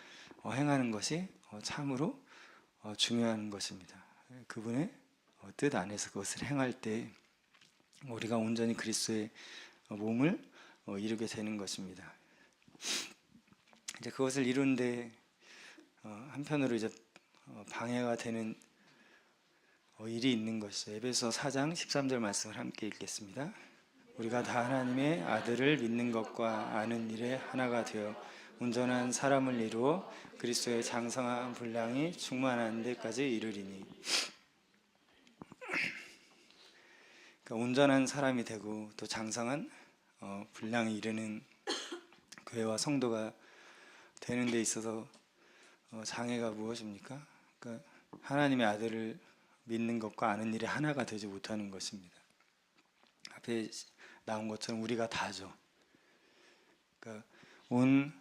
행하는 것이 참으로 중요한 것입니다. 그분의 뜻 안에서 그것을 행할 때 우리가 온전히 그리스도의 몸을 이루게 되는 것입니다. 이제 그것을 이루는데 한편으로 이제 방해가 되는 일이 있는 것이죠. 에베소 4장 13절 말씀을 함께 읽겠습니다. 우리가 다 하나님의 아들을 믿는 것과 아는 일에 하나가 되어 온전한 사람을 이루어 그리스도의 장성한 분량이 충만한 데까지 이르리니. 그러니까 온전한 사람이 되고 또 장성한 분량이 이르는 교회와 성도가 되는 데 있어서 장애가 무엇입니까? 그러니까 하나님의 아들을 믿는 것과 아는 일에 하나가 되지 못하는 것입니다. 앞에 나온 것처럼 우리가 다죠. 그러니까 온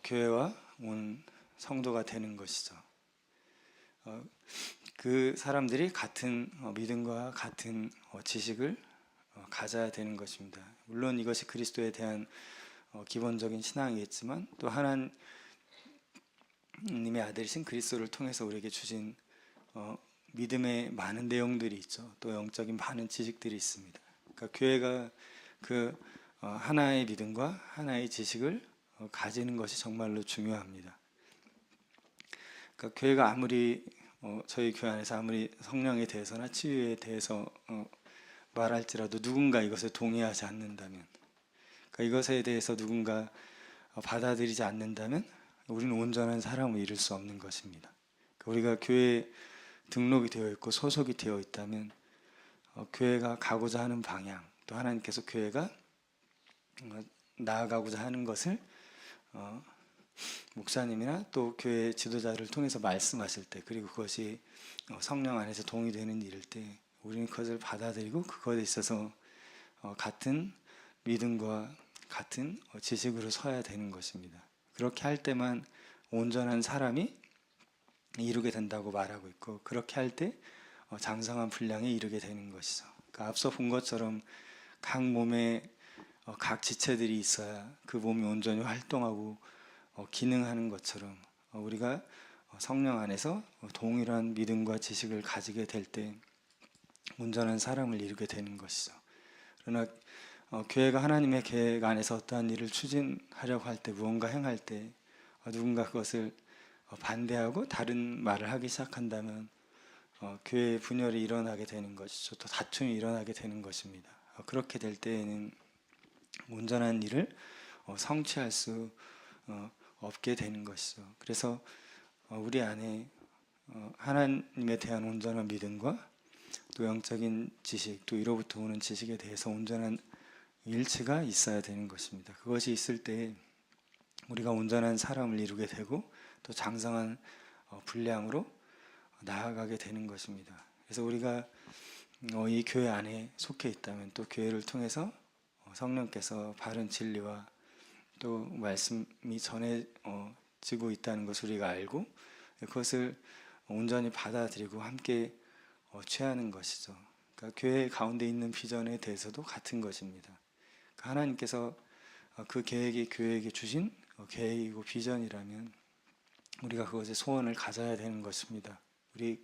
교회와 온 성도가 되는 것이죠. 그 사람들이 같은 믿음과 같은 지식을 가져야 되는 것입니다. 물론 이것이 그리스도에 대한 기본적인 신앙이겠지만 또 하나님의 아들이신 그리스도를 통해서 우리에게 주신 믿음의 많은 내용들이 있죠. 또 영적인 많은 지식들이 있습니다. 그러니까 교회가 그 하나의 믿음과 하나의 지식을 가지는 것이 정말로 중요합니다. 그러니까 교회가 아무리 저희 교회 안에서 아무리 성령에 대해서나 치유에 대해서 말할지라도 누군가 이것에 동의하지 않는다면, 그러니까 이것에 대해서 누군가 받아들이지 않는다면 우리는 온전한 사람을 이룰 수 없는 것입니다. 그러니까 우리가 교회에 등록이 되어 있고 소속이 되어 있다면 교회가 가고자 하는 방향, 또 하나님께서 교회가 나아가고자 하는 것을 목사님이나 또 교회 지도자를 통해서 말씀하실 때, 그리고 그것이 성령 안에서 동의되는 일일 때 우리는 그것을 받아들이고 그것에 있어서 같은 믿음과 같은 지식으로 서야 되는 것입니다. 그렇게 할 때만 온전한 사람이 이루게 된다고 말하고 있고, 그렇게 할 때 장성한 분량에 이르게 되는 것이죠. 그러니까 앞서 본 것처럼 각 몸에 각 지체들이 있어야 그 몸이 온전히 활동하고 기능하는 것처럼 우리가 성령 안에서 동일한 믿음과 지식을 가지게 될 때 온전한 사람을 이루게 되는 것이죠. 그러나 교회가 하나님의 계획 안에서 어떠한 일을 추진하려고 할 때, 무언가 행할 때 누군가 그것을 반대하고 다른 말을 하기 시작한다면 교회의 분열이 일어나게 되는 것이죠. 또 다툼이 일어나게 되는 것입니다. 그렇게 될 때에는 온전한 일을 성취할 수 없게 되는 것이죠. 그래서 우리 안에 하나님에 대한 온전한 믿음과 또 영적인 지식, 또 이로부터 오는 지식에 대해서 온전한 일치가 있어야 되는 것입니다. 그것이 있을 때 우리가 온전한 사람을 이루게 되고 또 장성한 분량으로 나아가게 되는 것입니다. 그래서 우리가 이 교회 안에 속해 있다면 또 교회를 통해서 성령께서 바른 진리와 또 말씀이 전해지고 있다는 것을 우리가 알고 그것을 온전히 받아들이고 함께 취하는 것이죠. 그러니까 교회 가운데 있는 비전에 대해서도 같은 것입니다. 그러니까 하나님께서 그 계획이 교회에게 주신 계획이고 비전이라면 우리가 그것에 소원을 가져야 되는 것입니다. 우리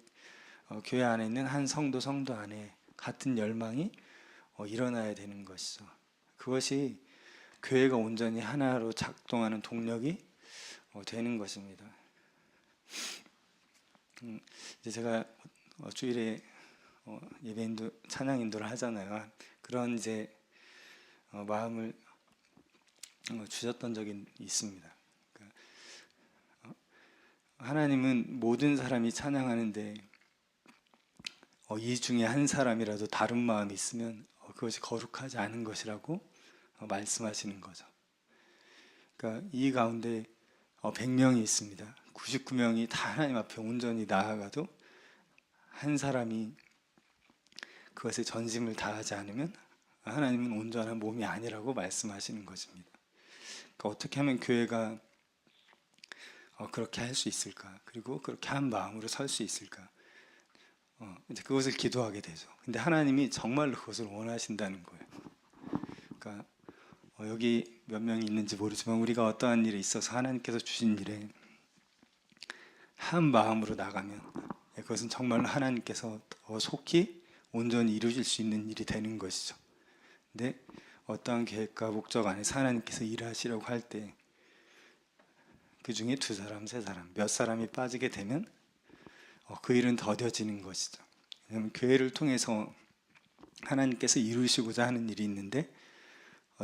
교회 안에 있는 한 성도 안에 같은 열망이 일어나야 되는 것이죠. 그것이 교회가 온전히 하나로 작동하는 동력이 되는 것입니다. 이제 제가 주일에 예배 인도, 찬양 인도를 하잖아요. 그런 이제 마음을 주셨던 적이 있습니다. 그러니까 하나님은 모든 사람이 찬양하는데 이 중에 한 사람이라도 다른 마음이 있으면 그것이 거룩하지 않은 것이라고 말씀하시는 거죠. 그러니까 이 가운데 100명이 있습니다. 99명이 다 하나님 앞에 온전히 나아가도 한 사람이 그것에 전심을 다하지 않으면 하나님은 온전한 몸이 아니라고 말씀하시는 것입니다. 그러니까 어떻게 하면 교회가 그렇게 할 수 있을까? 그리고 그렇게 한 마음으로 설 수 있을까? 이제 그것을 기도하게 되죠. 근데 하나님이 정말로 그것을 원하신다는 거예요. 그러니까 여기 몇 명이 있는지 모르지만 우리가 어떠한 일에 있어서 하나님께서 주신 일에 한 마음으로 나가면 그것은 정말로 하나님께서 더 속히 온전히 이루실 수 있는 일이 되는 것이죠. 근데 어떠한 계획과 목적 안에서 하나님께서 일하시려고 할 때 그 중에 2사람, 3사람, 몇 사람이 빠지게 되면 그 일은 더뎌지는 것이죠. 왜냐하면 교회를 통해서 하나님께서 이루시고자 하는 일이 있는데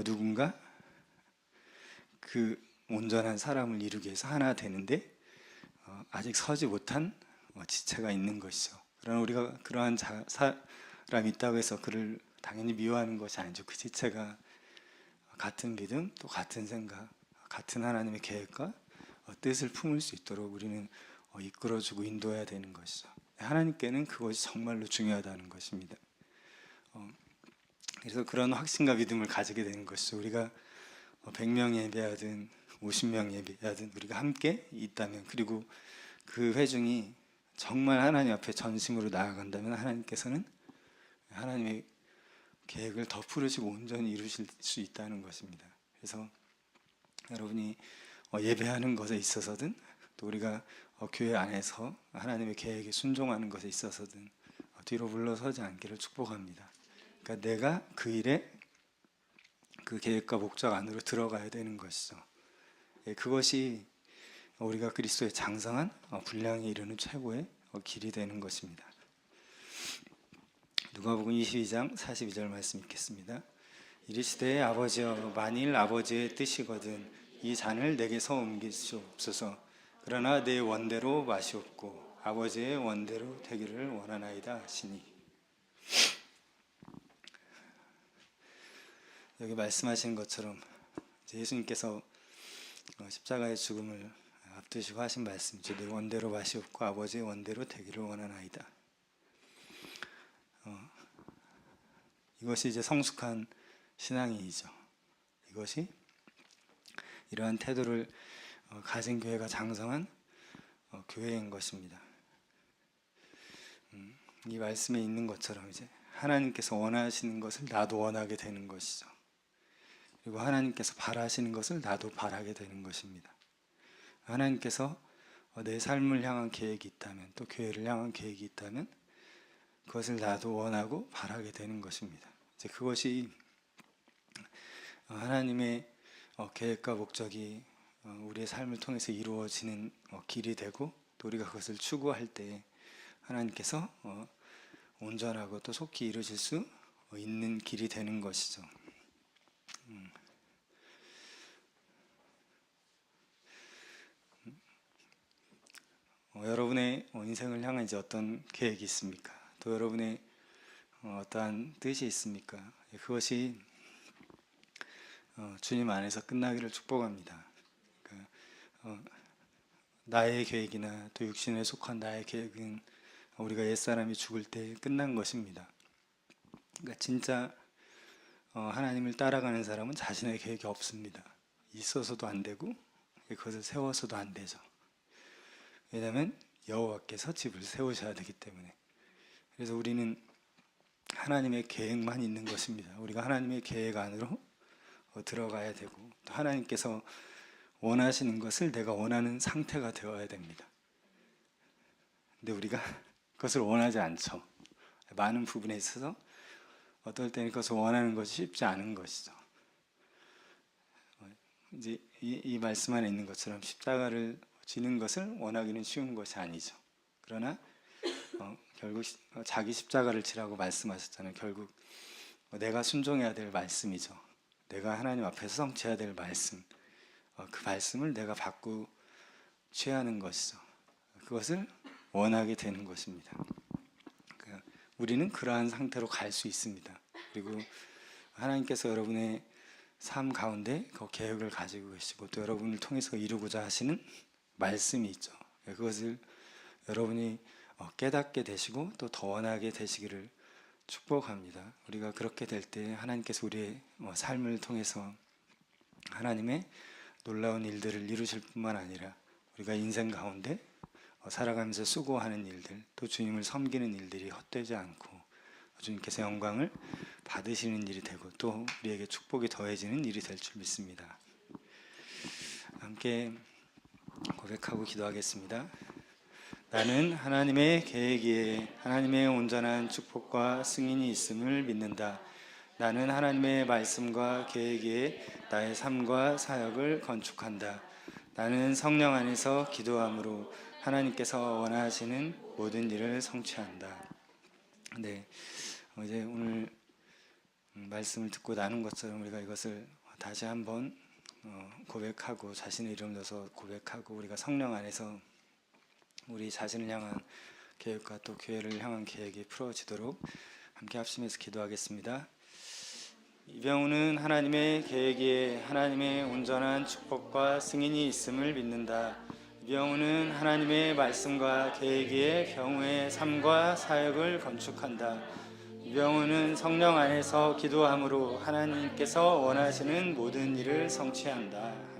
누군가 그 온전한 사람을 이루기 위해서 하나 되는데 아직 서지 못한 지체가 있는 것이죠. 그러나 우리가 그러한 사람이 있다고 해서 그를 당연히 미워하는 것이 아니죠. 그 지체가 같은 믿음, 또 같은 생각, 같은 하나님의 계획과 뜻을 품을 수 있도록 우리는 이끌어주고 인도해야 되는 것이죠. 하나님께는 그것이 정말로 중요하다는 것입니다. 그래서 그런 확신과 믿음을 가지게 되는 것이죠. 우리가 100명 예배하든 50명 예배하든 우리가 함께 있다면, 그리고 그 회중이 정말 하나님 앞에 전심으로 나아간다면 하나님께서는 하나님의 계획을 더 푸르시고 온전히 이루실 수 있다는 것입니다. 그래서 여러분이 예배하는 것에 있어서든 또 우리가 교회 안에서 하나님의 계획에 순종하는 것에 있어서든 뒤로 물러서지 않기를 축복합니다. 그러니까 내가 그 일에 그 계획과 목적 안으로 들어가야 되는 것이죠. 그것이 우리가 그리스도의 장성한 분량에 이르는 최고의 길이 되는 것입니다. 누가복음 22장 42절 말씀 읽겠습니다. 이르시되 아버지여, 만일 아버지의 뜻이거든 이 잔을 내게서 옮기시옵소서. 그러나 내 원대로 마시옵고 아버지의 원대로 되기를 원하나이다 하시니. 여기 말씀하신 것처럼 예수님께서 십자가의 죽음을 앞두시고 하신 말씀이죠. 내 원대로 마시옵고 아버지의 원대로 되기를 원하나이다. 이것이 이제 성숙한 신앙이죠. 이것이 이러한 태도를 가진 교회가 장성한 교회인 것입니다. 이 말씀에 있는 것처럼 이제 하나님께서 원하시는 것을 나도 원하게 되는 것이죠. 그리고 하나님께서 바라시는 것을 나도 바라게 되는 것입니다. 하나님께서 내 삶을 향한 계획이 있다면, 또 교회를 향한 계획이 있다면 그것을 나도 원하고 바라게 되는 것입니다. 이제 그것이 하나님의 계획과 목적이 우리의 삶을 통해서 이루어지는 길이 되고, 또 우리가 그것을 추구할 때 하나님께서 온전하고 또 속히 이루어질 수 있는 길이 되는 것이죠. 여러분의 인생을 향한 이제 어떤 계획이 있습니까? 또 여러분의 어떠한 뜻이 있습니까? 그것이 주님 안에서 끝나기를 축복합니다. 그, 어, 나의 계획이나 또 육신에 속한 나의 계획은 우리가 옛사람이 죽을 때 끝난 것입니다. 그러니까 진짜 하나님을 따라가는 사람은 자신의 계획이 없습니다. 있어서도 안 되고 그것을 세워서도 안 되죠. 왜냐하면 여호와께서 집을 세우셔야 되기 때문에. 그래서 우리는 하나님의 계획만 있는 것입니다. 우리가 하나님의 계획 안으로 들어가야 되고 또 하나님께서 원하시는 것을 내가 원하는 상태가 되어야 됩니다. 근데 우리가 그것을 원하지 않죠. 많은 부분에 있어서 어떨 때는 그것을 원하는 것이 쉽지 않은 것이죠. 이제 이 말씀 안에 있는 것처럼 십자가를 지는 것을 원하기는 쉬운 것이 아니죠. 그러나 결국 자기 십자가를 지라고 말씀하셨잖아요. 결국 내가 순종해야 될 말씀이죠. 내가 하나님 앞에서 성취해야 될 말씀, 그 말씀을 내가 받고 취하는 것이죠. 그것을 원하게 되는 것입니다. 우리는 그러한 상태로 갈 수 있습니다. 그리고 하나님께서 여러분의 삶 가운데 그 계획을 가지고 계시고 또 여러분을 통해서 이루고자 하시는 말씀이 있죠. 그것을 여러분이 깨닫게 되시고 또 더 원하게 되시기를 축복합니다. 우리가 그렇게 될 때 하나님께서 우리의 삶을 통해서 하나님의 놀라운 일들을 이루실 뿐만 아니라 우리가 인생 가운데 살아가면서 수고하는 일들 또 주님을 섬기는 일들이 헛되지 않고 주님께서 영광을 받으시는 일이 되고 또 우리에게 축복이 더해지는 일이 될 줄 믿습니다. 함께 고백하고 기도하겠습니다. 나는 하나님의 계획에 하나님의 온전한 축복과 승인이 있음을 믿는다. 나는 하나님의 말씀과 계획에 나의 삶과 사역을 건축한다. 나는 성령 안에서 기도함으로 하나님께서 원하시는 모든 일을 성취한다. 네, 이제 오늘 말씀을 듣고 나눈 것처럼 우리가 이것을 다시 한번 고백하고 자신의 이름을 넣어서 고백하고 우리가 성령 안에서 우리 자신을 향한 계획과 또 교회를 향한 계획이 풀어지도록 함께 합심해서 기도하겠습니다. 이병우는 하나님의 계획에 하나님의 온전한 축복과 승인이 있음을 믿는다. 이병우는 하나님의 말씀과 계획에 병우의 삶과 사역을 건축한다. 이병우는 성령 안에서 기도함으로 하나님께서 원하시는 모든 일을 성취한다.